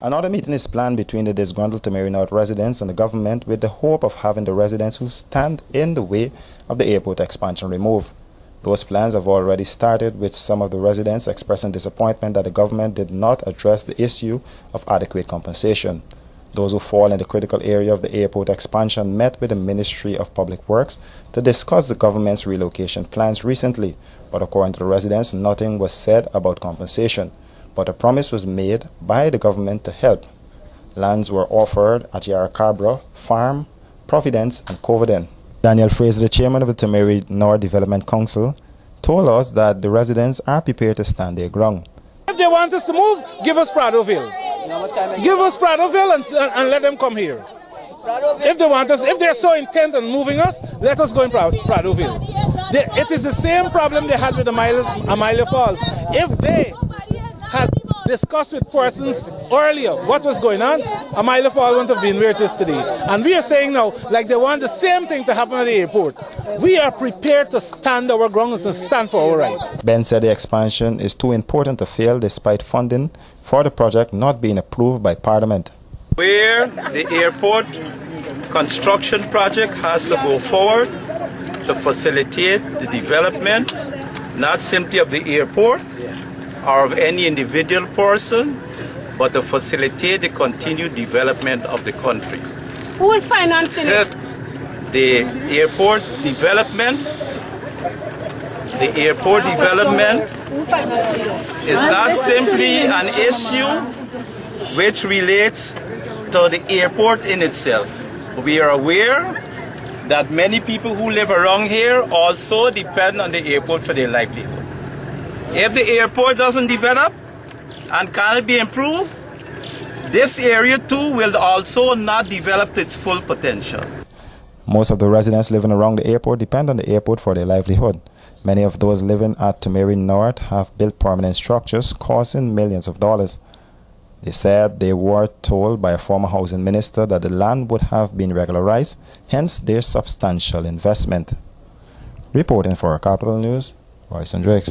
Another meeting is planned between the disgruntled Timehri North residents and the government with the hope of having the residents who stand in the way of the airport expansion removed. Those plans have already started, with some of the residents expressing disappointment that the government did not address the issue of adequate compensation. Those who fall in the critical area of the airport expansion met with the Ministry of Public Works to discuss the government's relocation plans recently, but according to the residents, nothing was said about compensation. But a promise was made by the government to help. Lands were offered at Yarra Farm, Providence, and Coverdale. Daniel Fraser, the chairman of the Timehri North Development Council, told us that the residents are prepared to stand their ground. If they want us to move, give us Pradoville. Give us Pradoville and let them come here. If they want us, if they're so intent on moving us, let us go in Pradoville. It is the same problem they had with Amalia Falls. If they had discussed with persons earlier what was going on, Amalia Falls wouldn't have been where it is today. And we are saying now, like they want the same thing to happen at the airport. We are prepared to stand our ground and to stand for our rights. Ben said the expansion is too important to fail despite funding for the project not being approved by Parliament. Where the airport construction project has to go forward to facilitate the development, not simply of the airport or of any individual person, but to facilitate the continued development of the country. Who is financing it? The airport development. The airport development is not simply an issue which relates to the airport in itself. We are aware that many people who live around here also depend on the airport for their livelihood. If the airport doesn't develop and cannot be improved, this area too will also not develop to its full potential. Most of the residents living around the airport depend on the airport for their livelihood. Many of those living at Timehri North have built permanent structures costing millions of dollars. They said they were told by a former housing minister that the land would have been regularized, hence their substantial investment. Reporting for Capital News, Royce and Drakes.